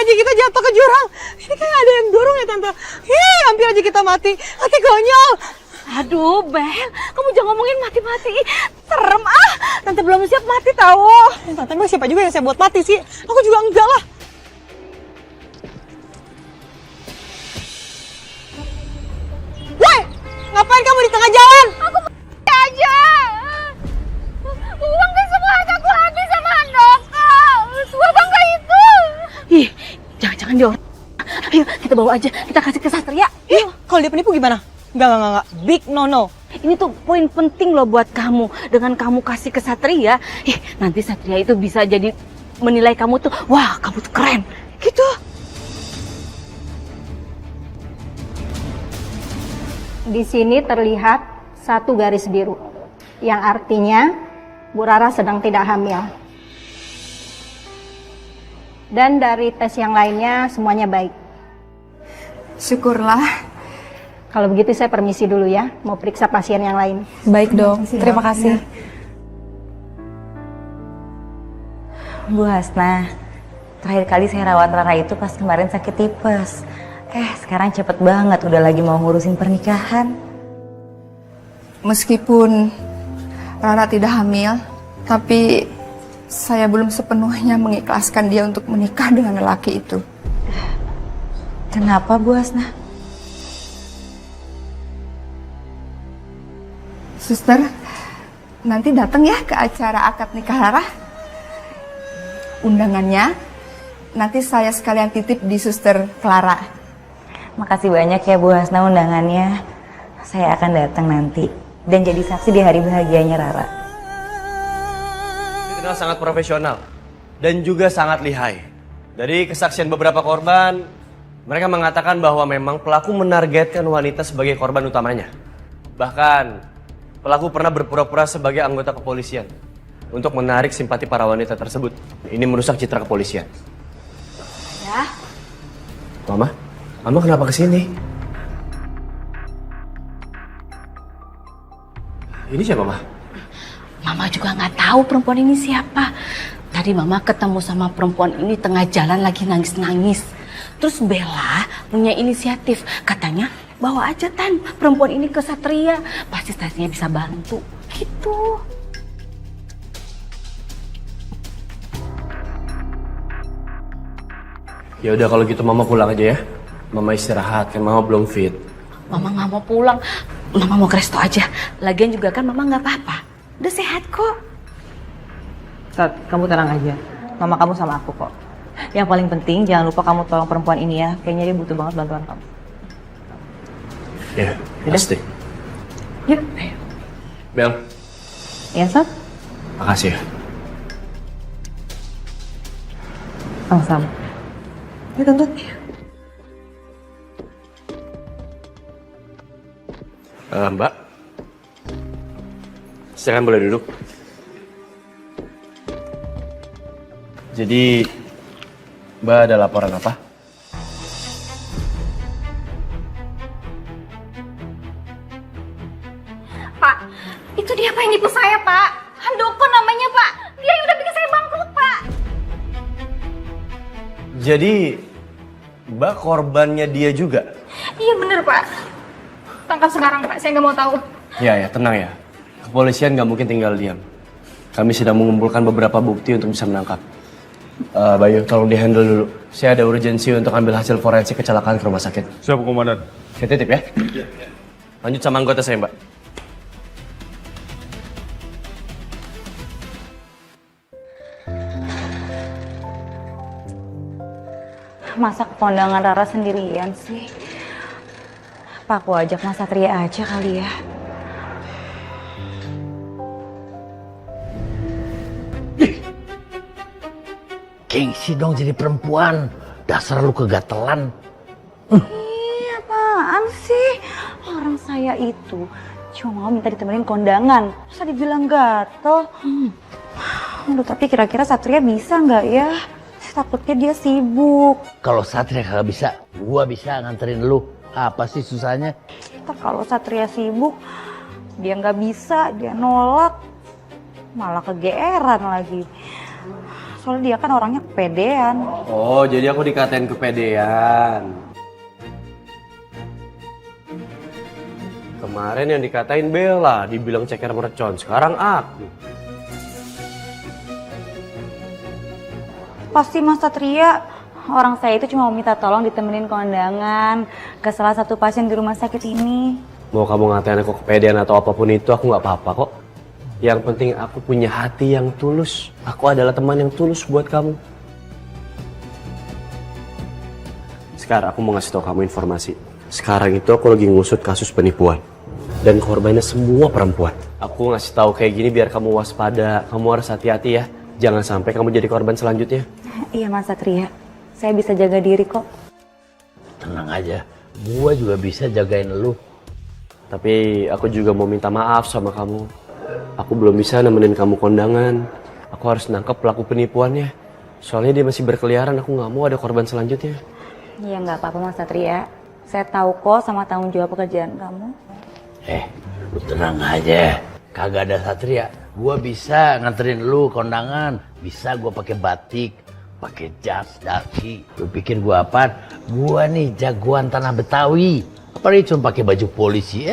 aja kita jatuh ke jurang. Ini kayak ada yang dorong ya tante. Ih, hampir aja kita mati. Hati konyol. Aduh, Bel, kamu jangan ngomongin mati-mati. Serem ah, tante belum siap mati tahu. Tante emang siapa juga yang saya buat mati sih? Aku juga enggak lah. Woi, ngapain kamu di tengah jalan? Aku mati aja. Uang kan semua aku habis sama Handoko. Semua bangga itu. Ih, jangan-jangan dia. Ayo, kita bawa aja. Kita kasih ke Satria. Ih, kalau dia penipu gimana? Enggak. Big no. Ini tuh poin penting loh buat kamu. Dengan kamu kasih ke Satria, nanti Satria itu bisa jadi menilai kamu tuh, wah kamu tuh keren. Gitu. Di sini terlihat satu garis biru, yang artinya Bu Rara sedang tidak hamil. Dan dari tes yang lainnya semuanya baik. Syukurlah. Kalau begitu saya permisi dulu ya, mau periksa pasien yang lain. Baik dok, terima kasih. Bu Hasna, terakhir kali saya rawat Rara itu pas kemarin sakit tipes. Sekarang cepet banget udah lagi mau ngurusin pernikahan. Meskipun Rara tidak hamil, tapi saya belum sepenuhnya mengikhlaskan dia untuk menikah dengan lelaki itu. Kenapa Bu Hasna? Suster, nanti datang ya ke acara akad nikah Rara. Undangannya nanti saya sekalian titip di Suster Clara. Makasih banyak ya Bu Hasna undangannya. Saya akan datang nanti dan jadi saksi di hari bahagianya Rara. Dikenal sangat profesional dan juga sangat lihai. Dari kesaksian beberapa korban, mereka mengatakan bahwa memang pelaku menargetkan wanita sebagai korban utamanya. Bahkan pelaku pernah berpura-pura sebagai anggota kepolisian untuk menarik simpati para wanita tersebut. Ini merusak citra kepolisian. Ya. Mama kenapa kesini? Ini siapa, Ma? Mama juga nggak tahu perempuan ini siapa. Tadi Mama ketemu sama perempuan ini tengah jalan lagi nangis-nangis. Terus Bella punya inisiatif, katanya bawa aja Tan perempuan ini ke Satria, pasti Satria bisa bantu. Gitu. Ya udah kalau gitu Mama pulang aja ya. Mama istirahat, kan Mama belum fit. Mama nggak mau pulang, Mama mau ke resto aja. Lagian juga kan Mama nggak apa-apa, udah sehat kok. Sat, kamu tenang aja. Mama kamu sama aku kok. Yang paling penting jangan lupa kamu tolong perempuan ini ya. Kayaknya dia butuh banget bantuan kamu. Ya, pasti. Yuk. Bel, Iya, Sat? makasih ya. Sama-sama. Yuk, Tante. Mbak, silakan boleh duduk. Jadi, Mbak ada laporan apa? Pak, itu dia Pak yang nipu saya Pak. Handoko namanya Pak. Dia yang udah bikin saya bangkrut Pak. Jadi, Mbak korbannya dia juga? Iya bener Pak. Tangkap sekarang Pak, saya nggak mau tahu. Ya, tenang ya. Kepolisian nggak mungkin tinggal diam. Kami sedang mengumpulkan beberapa bukti untuk bisa menangkap. Bayu, tolong di-handle dulu. Saya ada urgensi untuk ambil hasil forensik kecelakaan ke rumah sakit. Siap, Komandan. Saya titip ya. Lanjut sama anggota saya, Mbak. Masa ke kondangan Rara sendirian sih? Apa aku ajak Mas Satria aja kali ya? Gengsi dong jadi perempuan. Dasar lu kegatelan. Ih, apaan sih? Orang saya itu cuma mau minta ditemenin kondangan. Masa dibilang gatel? Aduh, tapi kira-kira Satria bisa nggak ya? Takutnya dia sibuk. Kalau Satria kagak bisa, gua bisa nganterin lu. Apa sih susahnya? Kita kalau Satria sibuk, dia nggak bisa, dia nolak. Malah kegeeran lagi. Soalnya dia kan orangnya kepedean. Oh, jadi aku dikatain kepedean. Kemarin yang dikatain Bella, dibilang ceker mercon. Sekarang aku. Pasti Mas Satria, orang saya itu cuma mau minta tolong ditemenin kondangan ke salah satu pasien di rumah sakit ini. Mau kamu ngatain aku kepedean atau apapun itu, aku nggak apa-apa kok. Yang penting aku punya hati yang tulus. Aku adalah teman yang tulus buat kamu. Sekarang aku mau ngasih tau kamu informasi. Sekarang itu aku lagi ngusut kasus penipuan. Dan korbannya semua perempuan. Aku ngasih tahu kayak gini biar kamu waspada. Kamu harus hati-hati ya. Jangan sampai kamu jadi korban selanjutnya. Iya Mas Satria, saya bisa jaga diri kok. Tenang aja, gua juga bisa jagain lu. Tapi aku juga mau minta maaf sama kamu. Aku belum bisa nemenin kamu kondangan. Aku harus nangkep pelaku penipuannya. Soalnya dia masih berkeliaran, aku nggak mau ada korban selanjutnya. Iya nggak apa-apa Mas Satria. Saya tahu kok sama tanggung jawab pekerjaan kamu. Lu tenang aja. Kagak ada Satria. Gua bisa nganterin lu kondangan. Bisa gua pakai batik, pakai jas, daki. Lu pikir gua apaan? Gua nih jagoan tanah Betawi. Apalagi cuma pakai baju polisi.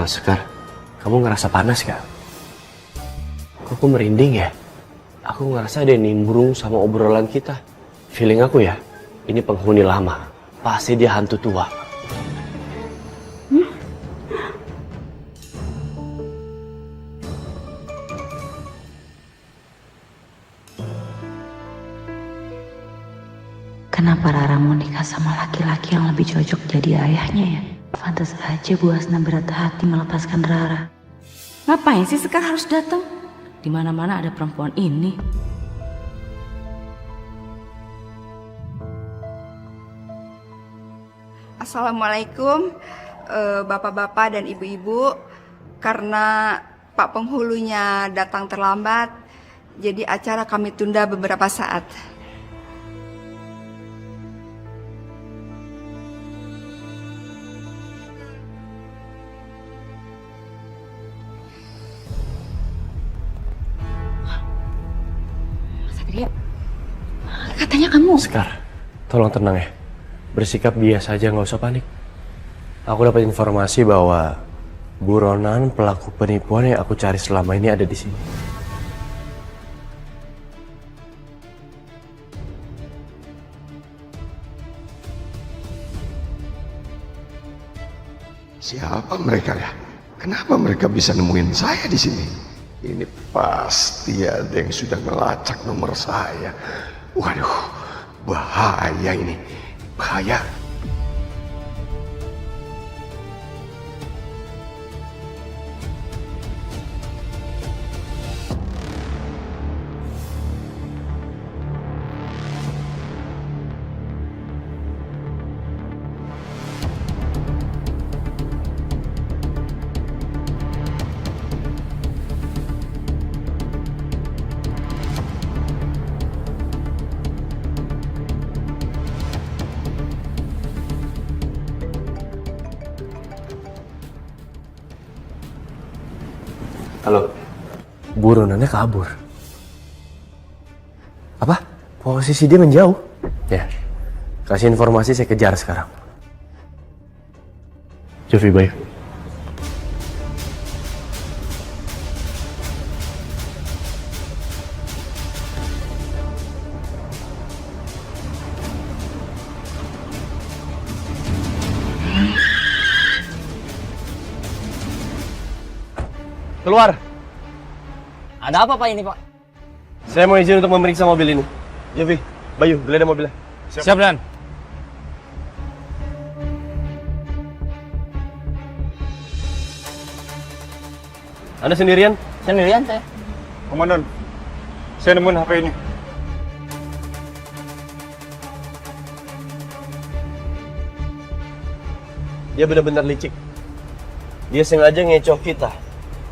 Sekar, kamu ngerasa panas gak? Kok aku merinding ya? Aku ngerasa ada yang nimbrung sama obrolan kita. Feeling aku ya, ini penghuni lama. Pasti dia hantu tua. Kenapa Rara mau nikah sama laki-laki yang lebih cocok jadi ayahnya ya? Pantas aja Bu Hasna berat hati melepaskan Rara. Ngapain sih Sekar harus datang? Di mana-mana ada perempuan ini. Assalamualaikum Bapak-bapak dan Ibu-ibu. Karena Pak penghulunya datang terlambat, jadi acara kami tunda beberapa saat. Katanya kamu. Sekar, tolong tenang ya. Bersikap biasa aja, nggak usah panik. Aku dapat informasi bahwa buronan pelaku penipuan yang aku cari selama ini ada di sini. Siapa mereka ya? Kenapa mereka bisa nemuin saya di sini? Ini pasti ada yang sudah ngelacak nomor saya. Waduh, bahaya ini. Bahaya. Halo, buronannya kabur. Apa? Posisi dia menjauh? Ya, kasih informasi saya kejar sekarang. Jovi, baik. Keluar. Ada apa Pak ini Pak? Saya mau izin untuk memeriksa mobil ini. Jovi, Bayu, geledah mobilnya. Siap Dan. Anda sendirian? Sendirian saya. Komandan, saya nemuin HP ini. Dia benar-benar licik. Dia sengaja ngecoh kita.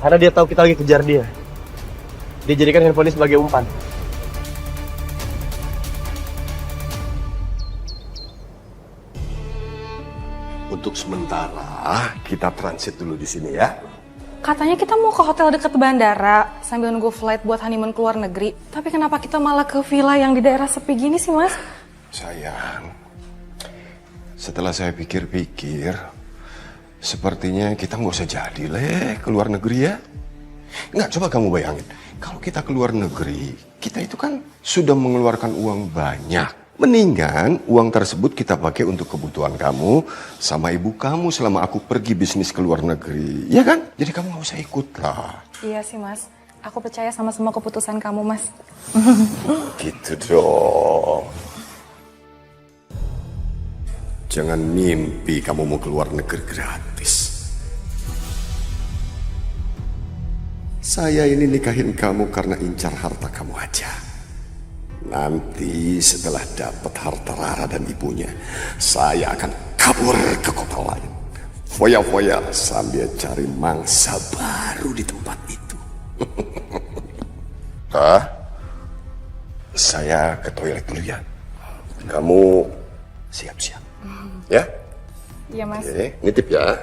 Karena dia tahu kita lagi kejar dia. Dia jadikan handphone ini sebagai umpan. Untuk sementara kita transit dulu di sini ya. Katanya kita mau ke hotel dekat bandara sambil nunggu flight buat honeymoon ke luar negeri. Tapi kenapa kita malah ke villa yang di daerah sepi gini sih, Mas? Sayang, setelah saya pikir-pikir, sepertinya kita nggak usah jadi ke luar negeri ya. Nggak, coba kamu bayangin. Kalau kita ke luar negeri, kita itu kan sudah mengeluarkan uang banyak. Mendingan uang tersebut kita pakai untuk kebutuhan kamu sama ibu kamu selama aku pergi bisnis ke luar negeri. Ya kan? Jadi kamu nggak usah ikut lah. Iya sih, Mas. Aku percaya sama semua keputusan kamu, Mas. Gitu dong. Jangan mimpi kamu mau keluar negeri gratis. Saya ini nikahin kamu karena incar harta kamu aja. Nanti setelah dapat harta Rara dan ibunya, saya akan kabur ke kota lain. Foya-foya sambil cari mangsa baru di tempat itu. Saya ke toilet dulu ya. Kamu siap-siap. Ya? Iya, Mas. Oke, nitip ya.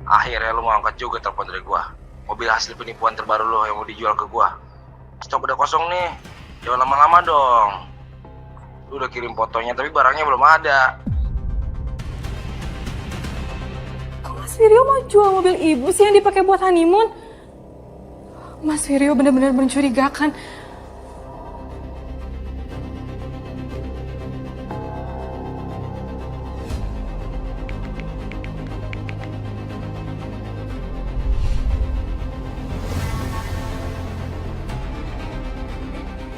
Akhirnya lu mau angkat juga telepon dari gua. Mobil hasil penipuan terbaru lo yang mau dijual ke gua. Stok udah kosong nih. Jangan lama-lama dong. Lu udah kirim fotonya tapi barangnya belum ada. Kok Mas Firyo mau jual mobil ibu sih yang dipakai buat honeymoon? Mas Firyo benar-benar mencurigakan.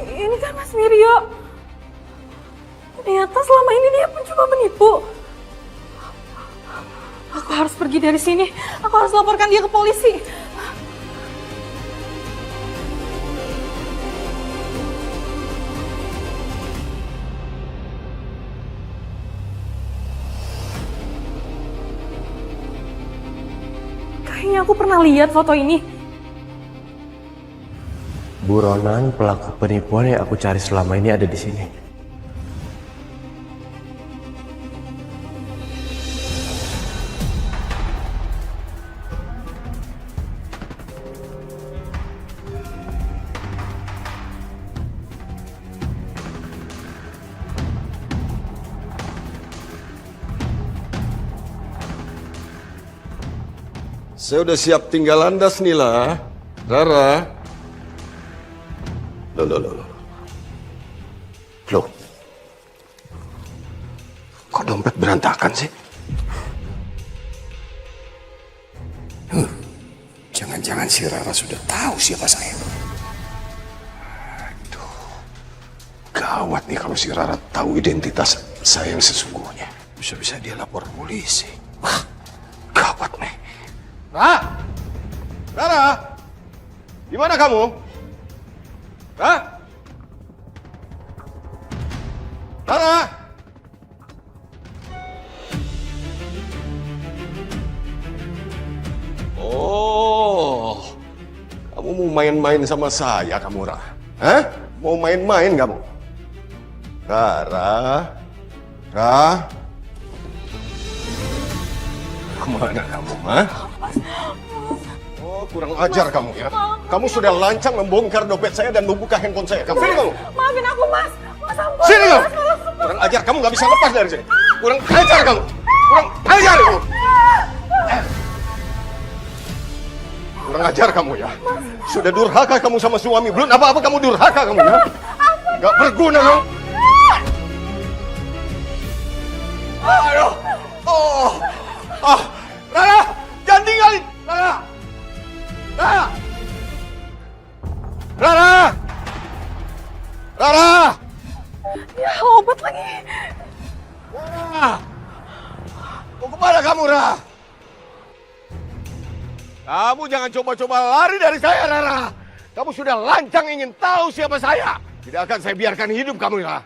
Ini kan Mas Firyo. Ternyata selama ini dia pun cuma menipu. Aku harus pergi dari sini. Aku harus laporkan dia ke polisi. Kayaknya aku pernah lihat foto ini. Buronan pelaku penipuan yang aku cari selama ini ada di sini. Saya udah siap tinggal landas nih lah. Rara. Loh. Kok dompet berantakan sih? Jangan-jangan si Rara sudah tahu siapa saya. Aduh. Gawat nih kalau si Rara tahu identitas saya yang sesungguhnya. Bisa-bisa dia lapor polisi. Wah, gawat nih. Rara! Di mana kamu? Rara! Oh, kamu mau main-main sama saya, kamu, Rara? Hah? Mau main-main kamu? Rara? Kemana kamu, ha? Oh, kurang ajar kamu ya. Kamu sudah lancang membongkar dompet saya dan membuka handphone saya. Sini kamu. Maafin aku, Mas. Mas ampun. Sini kamu. Kurang ajar, kamu nggak bisa lepas dari sini. Kurang ajar kamu. Kurang ajar kamu. Kurang ajar kamu ya. Sudah durhaka kamu sama suami. Belum apa-apa kamu durhaka kamu ya. Nggak berguna kamu. Aduh. Rara, jangan tinggalin. Rara! Ya, obat lagi. Mau kemana kamu, Rara? Kamu jangan coba-coba lari dari saya, Rara. Kamu sudah lancang ingin tahu siapa saya. Tidak akan saya biarkan hidup kamu ya.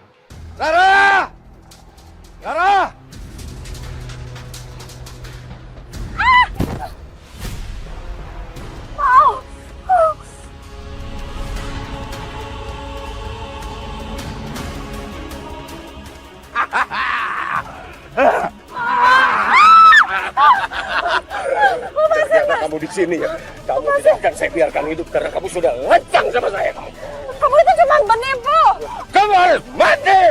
Lara! Lara! Ternyata kamu di sini ya. Kamu tidak akan saya biarkan hidup karena kamu sudah lancang sama saya. Kamu itu cuma penipu. Kamu harus mati.